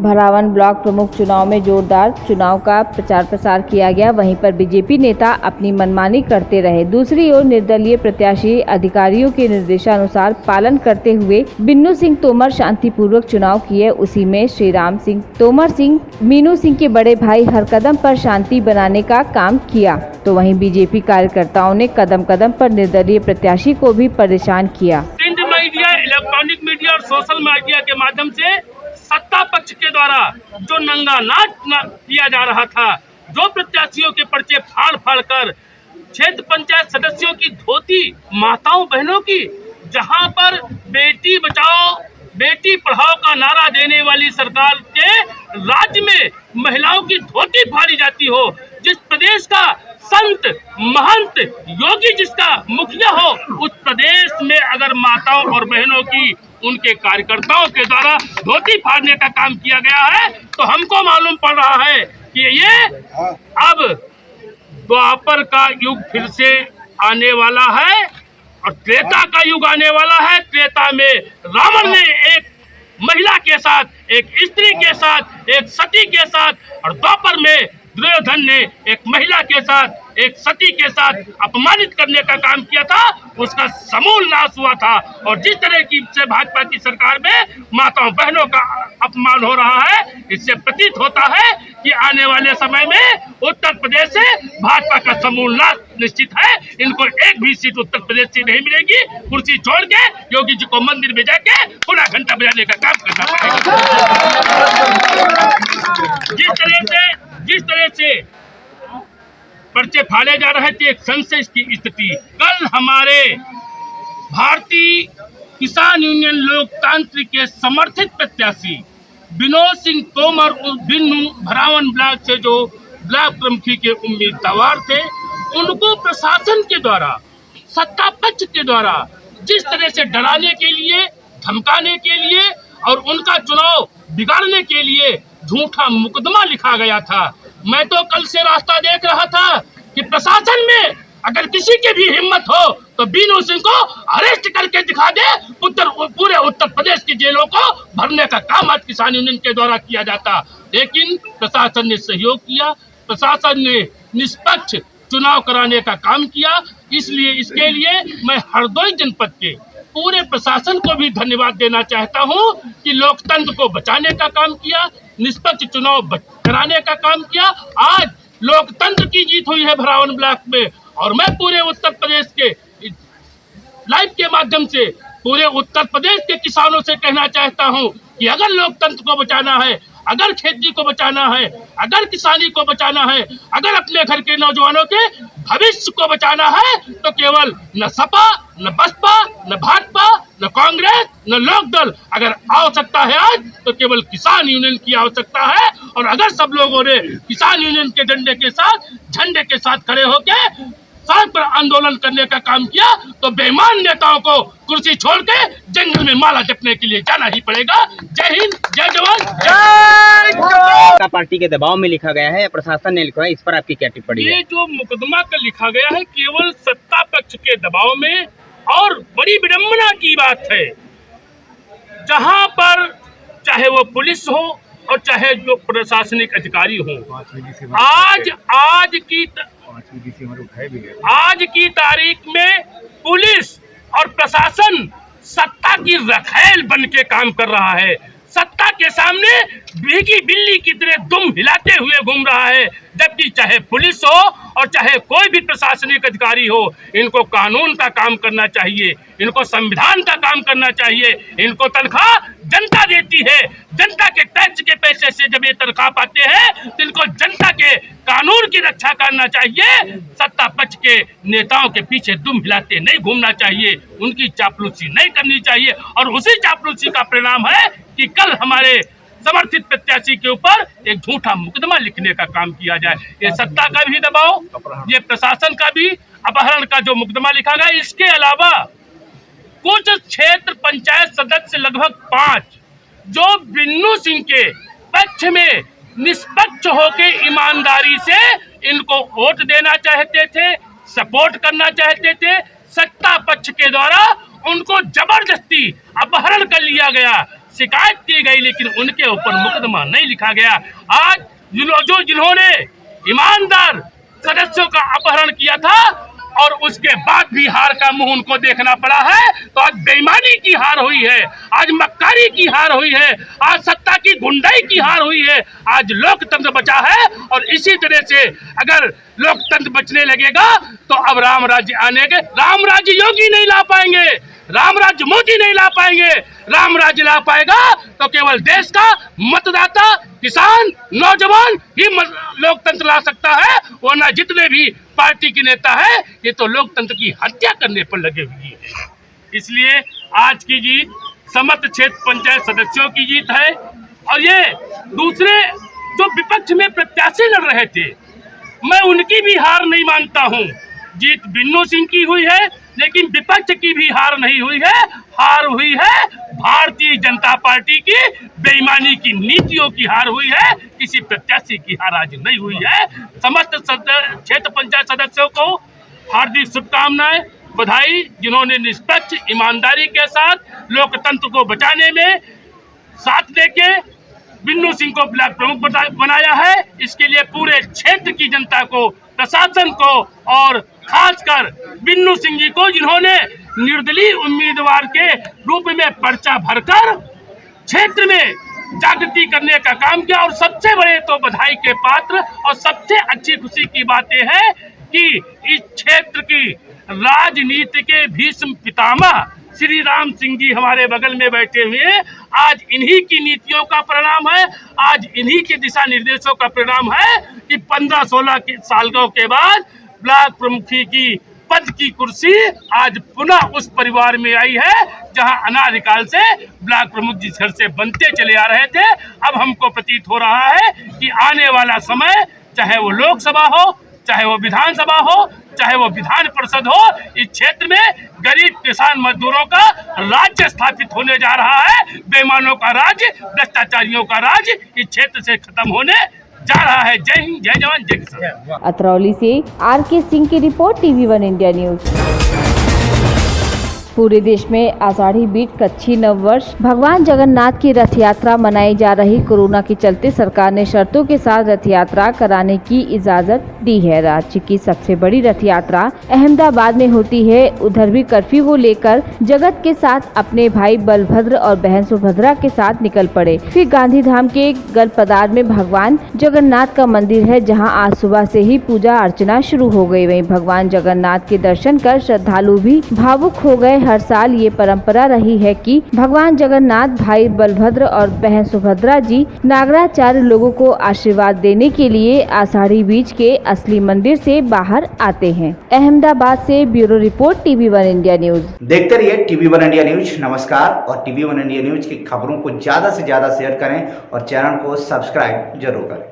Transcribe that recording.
भरावन block प्रमुख चुनाव में जोरदार चुनाव का प्रचार प्रसार किया गया। वहीं पर बीजेपी नेता अपनी मनमानी करते रहे। दूसरी ओर निर्दलीय प्रत्याशी अधिकारियों के निर्देशानुसार पालन करते हुए बिन्नू सिंह तोमर शांतिपूर्वक चुनाव किए। उसी में श्रीराम सिंह तोमर सिंह मीनू सिंह के बड़े भाई हर कदम पर शांति बनाने का काम किया। तो वहीं बीजेपी कार्यकर्ताओं ने कदम कदम पर निर्दलीय प्रत्याशी को भी परेशान किया। प्रिंट मीडिया, इलेक्ट्रॉनिक मीडिया और सोशल मीडिया के माध्यम से सत्ता पक्ष के द्वारा जो नंगा नाच किया जा रहा था, जो प्रत्याशियों के पर्चे फाड़ फाड़ कर क्षेत्र पंचायत सदस्यों की धोती, माताओं बहनों की, जहां पर बेटी बचाओ बेटी पढ़ाओ का नारा देने वाली सरकार के राज्य में महिलाओं की धोती फाड़ी जाती हो, जिस प्रदेश का संत महंत योगी जिसका मुखिया हो, उस प्रदेश में अगर माताओं और बहनों की उनके कार्यकर्ताओं के द्वारा धोती फाड़ने का काम किया गया है, तो हमको मालूम पड़ रहा है कि ये अब द्वापर का युग फिर से आने वाला है और त्रेता का युग आने वाला है। त्रेता में रावण ने एक महिला के साथ, एक स्त्री के साथ, एक सती के साथ, और द्वापर में दुर्योधन ने एक महिला के साथ, एक सती के साथ अपमानित करने का काम किया था। उसका समूल नाश हुआ था। और जिस तरह की से भाजपा की सरकार में माताओं बहनों का अपमान हो रहा है, इससे प्रतीत होता है कि आने वाले समय में उत्तर प्रदेश से भाजपा का समूल नाश निश्चित है। इनको एक भी सीट उत्तर प्रदेश से नहीं मिलेगी। कुर्सी छोड़ के योगी जी को मंदिर में जाके पूरा घंटा बजाने का काम करना पड़ेगा। जिस तरह से पर्चे फाड़े जा रहे थे, एक संशय की स्थिति। कल हमारे भारतीय किसान यूनियन लोकतांत्रिक के समर्थित प्रत्याशी विनोद सिंह तोमर बिन्नू भरावन ब्लॉक से जो ब्लॉक प्रमुखी के उम्मीदवार थे, उनको प्रशासन के द्वारा, सत्ता पक्ष के द्वारा जिस तरह से डराने के लिए, धमकाने के लिए और उनका चुनाव बिगाड़ने के लिए झूठा मुकदमा लिखा गया था। मैं तो कल से रास्ता देख रहा था कि प्रशासन में अगर किसी की भी हिम्मत हो तो बिन्नू सिंह को अरेस्ट करके दिखा दे। पूरे उत्तर प्रदेश की जेलों को भरने का काम आज किसान यूनियन के द्वारा किया जाता, लेकिन प्रशासन ने सहयोग किया। प्रशासन ने निष्पक्ष चुनाव कराने का काम किया। इसलिए इसके लिए मैं हरदोई जनपद के पूरे प्रशासन को भी धन्यवाद देना चाहता हूं कि लोकतंत्र को बचाने का काम किया, निष्पक्ष चुनाव कराने का काम किया। आज लोकतंत्र की जीत हुई है भरावन ब्लॉक में। और मैं पूरे उत्तर प्रदेश के लाइव के माध्यम से पूरे उत्तर प्रदेश के किसानों से कहना चाहता हूं कि अगर लोकतंत्र को बचाना है, अगर खेती को बचाना है, अगर किसानी को बचाना है, अगर अपने घर के नौजवानों के भविष्य को बचाना है, तो केवल न सपा, न बसपा, न भाजपा, न कांग्रेस, न लोकदल, अगर आवश्यकता है आज तो केवल किसान यूनियन की आवश्यकता है। और अगर सब लोगों ने किसान यूनियन के डंडे के साथ, झंडे के साथ खड़े होकर सड़क पर आंदोलन करने का काम किया, तो बेईमान नेताओं को कुर्सी छोड़ के जंगल में माला जपने के लिए जाना ही पड़ेगा। जय हिंद, जय जवान, जय। पार्टी के दबाव में लिखा गया है या प्रशासन ने लिखा है, इस पर आपकी क्या टिप्पणी है? ये जो मुकदमा का लिखा गया है केवल सत्ता पक्ष के दबाव में, और बड़ी विडंबना की बात है, जहां पर चाहे वो पुलिस हो और चाहे जो प्रशासनिक अधिकारी हो, आज की तारीख में पुलिस और प्रशासन सत्ता की रखैल बन के काम कर रहा है। सत्ता के सामने भीगी बिल्ली की तरह दुम हिलाते हुए घूम रहा है, जबकि चाहे पुलिस हो और चाहे कोई भी प्रशासनिक अधिकारी हो, इनको कानून का काम करना चाहिए, इनको संविधान का काम करना चाहिए। इनको तनख्वाह जनता देती है, जनता के टैक्स के पैसे से जब ये तनख्वाह पाते हैं तो इनको जनता के कानून की रक्षा करना चाहिए। सत्ता पक्ष के नेताओं के पीछे दुम हिलाते नहीं घूमना चाहिए, उनकी चापलूसी नहीं करनी चाहिए। और उसी चापलूसी का परिणाम है कि कल हमारे समर्थित प्रत्याशी के ऊपर एक झूठा मुकदमा लिखने का काम किया जाए। ये सत्ता का भी दबाव, ये प्रशासन का भी अपहरण का जो मुकदमा लिखा गया। इसके अलावा कुछ क्षेत्र पंचायत सदस्य लगभग 5 जो बिन्नू सिंह के पक्ष में निष्पक्ष होकर ईमानदारी से इनको वोट देना चाहते थे, सपोर्ट करना चाहते थे, सत्ता पक्ष के द्वारा उनको जबरदस्ती अपहरण कर लिया गया। शिकायत की गई, लेकिन उनके ऊपर मुकदमा नहीं लिखा गया। आज जिन्होंने ईमानदार सदस्यों का अपहरण किया था और उसके बाद भी हार का मुंह उनको देखना पड़ा है, तो आज बेईमानी की हार हुई है, आज मक्कारी की हार हुई है, आज सत्ता की गुंडाई की हार हुई है। आज लोकतंत्र बचा है और इसी तरह से अगर लोकतंत्र बचने लगेगा तो अब राम राज्य आने के, राम राज्य योगी नहीं ला पाएंगे, राम राज्य मोदी नहीं ला पाएंगे। राम राज्य ला पाएगा तो केवल देश का मतदाता, किसान, नौजवान ही लोकतंत्र ला सकता है, वरना जितने भी पार्टी के नेता है ये तो लोकतंत्र की हत्या करने पर लगे हुए हैं। इसलिए आज की जीत समस्त क्षेत्र पंचायत सदस्यों की जीत है। और ये दूसरे जो विपक्ष में प्रत्याशी लड़ रहे थे, मैं उनकी भी हार नहीं मानता हूँ। जीत बिन्नू सिंह की हुई है, लेकिन विपक्ष की भी हार नहीं हुई है, हार हुई है भारतीय जनता पार्टी की बेईमानी की नीतियों की हार हुई है, किसी प्रत्याशी की हार आज नहीं हुई है। समस्त क्षेत्र पंचायत सदस्यों को हार्दिक शुभकामनाएं, बधाई, जिन्होंने निष्पक्ष ईमानदारी के साथ लोकतंत्र को बचाने में साथ देके बिन्नू सिंह को ब्लॉक प्रमुख बनाया है। इसके लिए पूरे क्षेत्र की जनता को, प्रशासन को और खासकर बिन्नू सिंह जी को, जिन्होंने निर्दलीय उम्मीदवार के रूप में पर्चा भरकर क्षेत्र में जागृति करने का काम किया। और सबसे बड़े तो बधाई के पात्र और सबसे अच्छी खुशी की बातें हैं कि इस क्षेत्र की राजनीति के भीष्म पितामह श्री राम सिंह जी हमारे बगल में बैठे हुए, आज इन्हीं की नीतियों का परिणाम है, आज इन्हीं के दिशा निर्देशों का परिणाम है कि 15-16 सालों के बाद ब्लॉक प्रमुखी की पद की कुर्सी आज पुनः उस परिवार में आई है जहां अनादिकाल से ब्लॉक प्रमुख जिस घर से बनते चले आ रहे थे। अब हमको प्रतीत हो रहा है कि आने वाला समय, चाहे वो लोकसभा हो, चाहे वो विधानसभा हो, चाहे वो विधान परिषद हो, इस क्षेत्र में गरीब किसान मजदूरों का राज्य स्थापित होने जा रहा है। बेईमानों का राज्य, भ्रष्टाचारियों का राज्य इस क्षेत्र से खत्म होने जा रहा है। जय हिंद, जय जवान, जय किसान। अतरौली से आर.के. सिंह की रिपोर्ट, TV1 इंडिया न्यूज। पूरे देश में आषाढ़ी बीच कच्छी नववर्ष भगवान जगन्नाथ की रथ यात्रा मनाई जा रही। कोरोना के चलते सरकार ने शर्तों के साथ रथ यात्रा कराने की इजाजत दी है। राज्य की सबसे बड़ी रथ यात्रा अहमदाबाद में होती है। उधर भी कर्फ्यू को लेकर जगत के साथ अपने भाई बलभद्र और बहन सुभद्रा के साथ निकल पड़े। फिर गांधीधाम के गलपदार में भगवान जगन्नाथ का मंदिर है, जहां आज सुबह से ही पूजा अर्चना शुरू हो गई। वहीं भगवान जगन्नाथ के दर्शन कर श्रद्धालु भी भावुक हो गए। हर साल ये परंपरा रही है कि भगवान जगन्नाथ भाई बलभद्र और बहन सुभद्रा जी नागराचार्य लोगों को आशीर्वाद देने के लिए आषाढ़ी बीज के असली मंदिर से बाहर आते हैं। अहमदाबाद से bureau report, TV1 India news. देखते रहिए TV1 इंडिया न्यूज। नमस्कार। और TV1 इंडिया न्यूज की खबरों को ज्यादा से ज्यादा शेयर करें और चैनल को सब्सक्राइब जरूर करें।